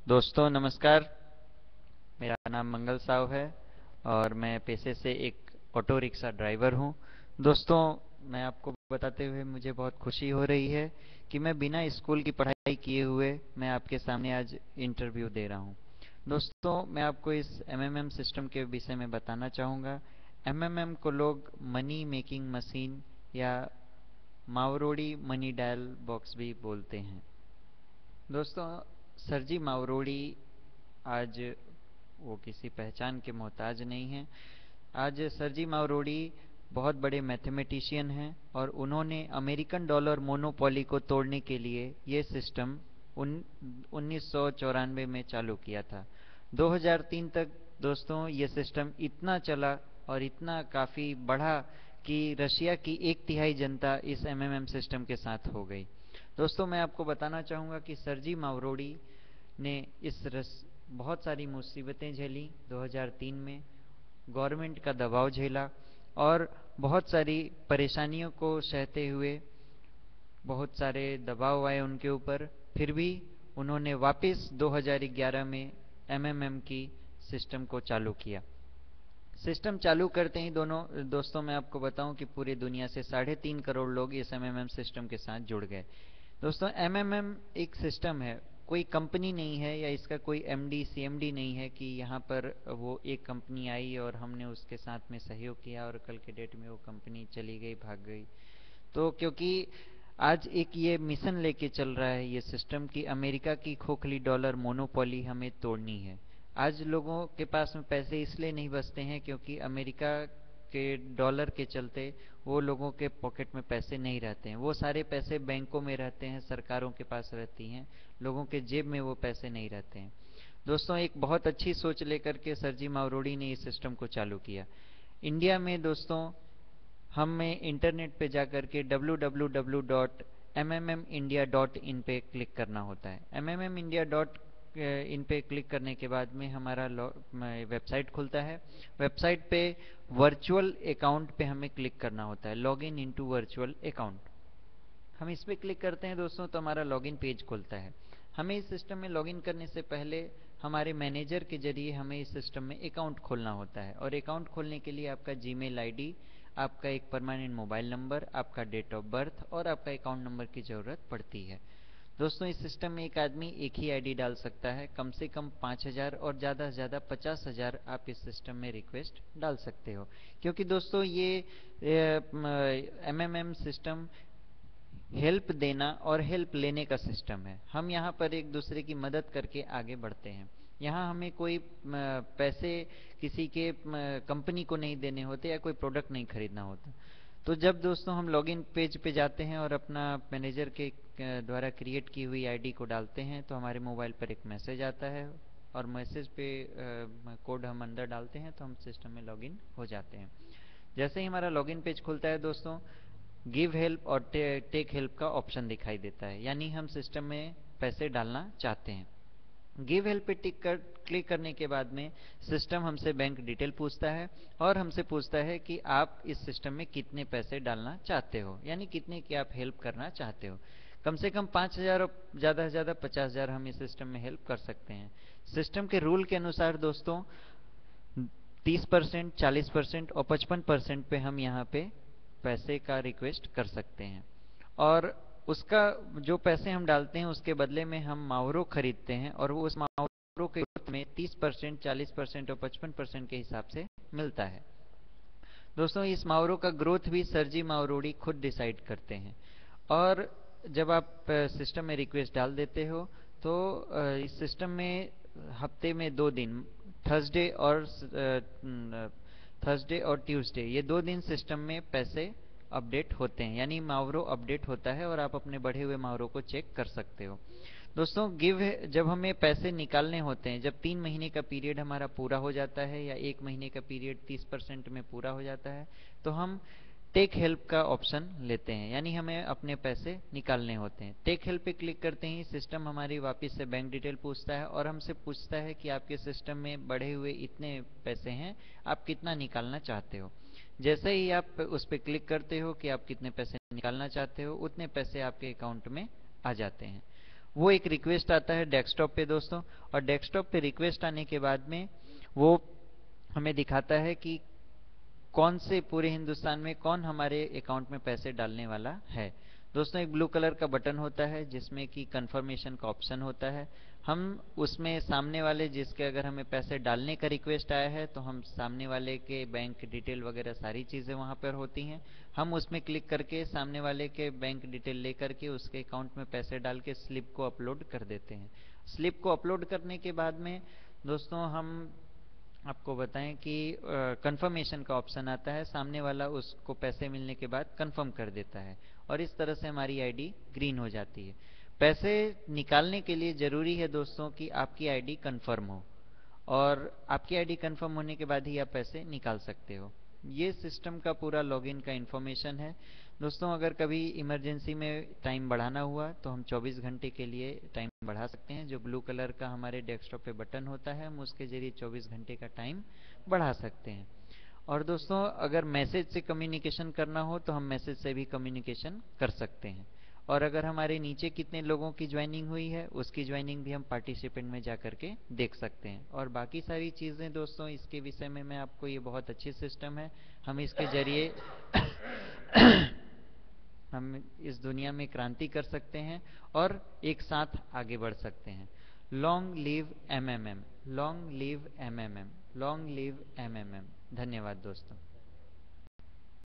दोस्तों नमस्कार। मेरा नाम मंगल साव है और मैं पेशे से एक ऑटो रिक्शा ड्राइवर हूँ। दोस्तों, मैं आपको बताते हुए मुझे बहुत खुशी हो रही है कि मैं बिना स्कूल की पढ़ाई किए हुए मैं आपके सामने आज इंटरव्यू दे रहा हूँ। दोस्तों, मैं आपको इस एमएमएम सिस्टम के विषय में बताना चाहूँगा। एमएमएम को लोग मनी मेकिंग मशीन या मावरोड़ी मनी डायल बॉक्स भी बोलते हैं। दोस्तों, सरजी मावरोड़ी आज वो किसी पहचान के मोहताज नहीं हैं। आज सरजी मावरोड़ी बहुत बड़े मैथमेटिशियन हैं और उन्होंने अमेरिकन डॉलर मोनोपोली को तोड़ने के लिए ये सिस्टम 1994 में चालू किया था। 2003 तक दोस्तों ये सिस्टम इतना चला और इतना काफ़ी बढ़ा कि रशिया की एक तिहाई जनता इस एमएमएम सिस्टम के साथ हो गई। दोस्तों, मैं आपको बताना चाहूँगा कि सरजी मावरोड़ी ने बहुत सारी मुसीबतें झेली 2003 में, गवर्नमेंट का दबाव झेला और बहुत सारी परेशानियों को सहते हुए बहुत सारे दबाव आए उनके ऊपर, फिर भी उन्होंने वापस 2011 में एमएमएम की सिस्टम को चालू किया। सिस्टम चालू करते ही दोस्तों मैं आपको बताऊं कि पूरी दुनिया से 3.5 करोड़ लोग इस एमएमएम सिस्टम के साथ जुड़ गए। दोस्तों, एमएमएम एक सिस्टम है, कोई कंपनी नहीं है या इसका कोई एमडी सीएमडी नहीं है कि यहाँ पर वो एक कंपनी आई और हमने उसके साथ में सहयोग किया और कल के डेट में वो कंपनी चली गई, भाग गई। तो क्योंकि आज एक ये मिशन लेके चल रहा है ये सिस्टम कि अमेरिका की खोखली डॉलर मोनोपोली हमें तोड़नी है। आज लोगों के पास में पैसे इसलिए नहीं बचते हैं क्योंकि अमेरिका के डॉलर के चलते वो लोगों के पॉकेट में पैसे नहीं रहते हैं। वो सारे पैसे बैंकों में रहते हैं, सरकारों के पास रहती हैं, लोगों के जेब में वो पैसे नहीं रहते हैं। दोस्तों, एक बहुत अच्छी सोच लेकर के सरजी मावरोड़ी ने इस सिस्टम को चालू किया। इंडिया में दोस्तों हमें इंटरनेट पे जाकर के www.mmiindia.in पे क्लिक करना होता है। mmiindia.in पे क्लिक करने के बाद में हमारा वेबसाइट खुलता है। वेबसाइट पे वर्चुअल अकाउंट पे हमें क्लिक करना होता है, log in into virtual account. हम इस पे क्लिक करते हैं दोस्तों तो हमारा लॉगिन पेज खुलता है। हमें इस सिस्टम में लॉगिन करने से पहले हमारे मैनेजर के जरिए हमें इस सिस्टम में अकाउंट खोलना होता है और अकाउंट खोलने के लिए आपका जीमेल आईडी, आपका एक परमानेंट मोबाइल नंबर, आपका डेट ऑफ बर्थ और आपका अकाउंट नंबर की ज़रूरत पड़ती है। दोस्तों, इस सिस्टम में एक आदमी एक ही आईडी डाल सकता है। कम से कम 5,000 और ज़्यादा से ज़्यादा 50,000 आप इस सिस्टम में रिक्वेस्ट डाल सकते हो, क्योंकि दोस्तों ये एमएमएम सिस्टम हेल्प देना और हेल्प लेने का सिस्टम है। हम यहाँ पर एक दूसरे की मदद करके आगे बढ़ते हैं। यहाँ हमें कोई पैसे किसी के कंपनी को नहीं देने होते या कोई प्रोडक्ट नहीं खरीदना होता। तो जब दोस्तों हम लॉगिन पेज पे जाते हैं और अपना मैनेजर के द्वारा क्रिएट की हुई आईडी को डालते हैं तो हमारे मोबाइल पर एक मैसेज आता है और मैसेज पे कोड हम अंदर डालते हैं तो हम सिस्टम में लॉगिन हो जाते हैं। जैसे ही हमारा लॉगिन पेज खुलता है दोस्तों, गिव हेल्प और टेक हेल्प का ऑप्शन दिखाई देता है, यानी हम सिस्टम में पैसे डालना चाहते हैं। गिव हेल्प पे क्लिक करने के बाद में सिस्टम हमसे बैंक डिटेल पूछता है और हमसे पूछता है कि आप इस सिस्टम में कितने पैसे डालना चाहते हो, यानी कितने की आप हेल्प करना चाहते हो। कम से कम 5,000 और ज़्यादा से ज़्यादा 50,000 हम इस सिस्टम में हेल्प कर सकते हैं। सिस्टम के रूल के अनुसार दोस्तों 30%, 40% और 55% पे हम यहाँ पे पैसे का रिक्वेस्ट कर सकते हैं और उसका जो पैसे हम डालते हैं उसके बदले में हम मावरो खरीदते हैं और वो उस मावरो के रूप में 30%, 40% और 55% के हिसाब से मिलता है। दोस्तों, इस मावरो का ग्रोथ भी सरजी मावरोड़ी खुद डिसाइड करते हैं और जब आप सिस्टम में रिक्वेस्ट डाल देते हो तो इस सिस्टम में हफ्ते में 2 दिन, थर्सडे और ट्यूसडे, ये 2 दिन सिस्टम में पैसे अपडेट होते हैं, यानी मावरो अपडेट होता है और आप अपने बढ़े हुए मावरो को चेक कर सकते हो। दोस्तों, जब हमें पैसे निकालने होते हैं, जब 3 महीने का पीरियड हमारा पूरा हो जाता है या 1 महीने का पीरियड 30% में पूरा हो जाता है तो हम टेक हेल्प का ऑप्शन लेते हैं, यानी हमें अपने पैसे निकालने होते हैं। टेक हेल्प पे क्लिक करते ही सिस्टम हमारी वापस से बैंक डिटेल पूछता है और हमसे पूछता है कि आपके सिस्टम में बढ़े हुए इतने पैसे हैं, आप कितना निकालना चाहते हो। जैसे ही आप उस पर क्लिक करते हो कि आप कितने पैसे निकालना चाहते हो, उतने पैसे आपके अकाउंट में आ जाते हैं वो एक रिक्वेस्ट आता है डेस्कटॉप पे दोस्तों, और डेस्कटॉप पे रिक्वेस्ट आने के बाद में वो हमें दिखाता है कि कौन से पूरे हिंदुस्तान में कौन हमारे अकाउंट में पैसे डालने वाला है। दोस्तों एक ब्लू कलर का बटन होता है जिसमें कि कंफर्मेशन का ऑप्शन होता है। हम उसमें सामने वाले जिसके अगर हमें पैसे डालने का रिक्वेस्ट आया है तो हम सामने वाले के बैंक डिटेल वगैरह सारी चीज़ें वहाँ पर होती हैं, हम उसमें क्लिक करके सामने वाले के बैंक डिटेल लेकर के उसके अकाउंट में पैसे डाल के स्लिप को अपलोड कर देते हैं। स्लिप को अपलोड करने के बाद में दोस्तों हम आपको बताएं कि कंफर्मेशन का ऑप्शन आता है, सामने वाला उसको पैसे मिलने के बाद कंफर्म कर देता है और इस तरह से हमारी आईडी ग्रीन हो जाती है। पैसे निकालने के लिए जरूरी है दोस्तों कि आपकी आईडी कंफर्म हो, और आपकी आईडी कंफर्म होने के बाद ही आप पैसे निकाल सकते हो। ये सिस्टम का पूरा लॉगिन का इंफॉर्मेशन है दोस्तों। अगर कभी इमरजेंसी में टाइम बढ़ाना हुआ तो हम 24 घंटे के लिए टाइम बढ़ा सकते हैं। जो ब्लू कलर का हमारे डेस्कटॉप पे बटन होता है हम उसके जरिए 24 घंटे का टाइम बढ़ा सकते हैं। और दोस्तों अगर मैसेज से कम्युनिकेशन करना हो तो हम मैसेज से भी कम्युनिकेशन कर सकते हैं। और अगर हमारे नीचे कितने लोगों की ज्वाइनिंग हुई है उसकी ज्वाइनिंग भी हम पार्टिसिपेंट में जा करके देख सकते हैं। और बाकी सारी चीज़ें दोस्तों इसके विषय में मैं आपको, ये बहुत अच्छी सिस्टम है, हम इसके जरिए हम इस दुनिया में क्रांति कर सकते हैं और एक साथ आगे बढ़ सकते हैं। Long live MMM, long live MMM, long live MMM. धन्यवाद दोस्तों।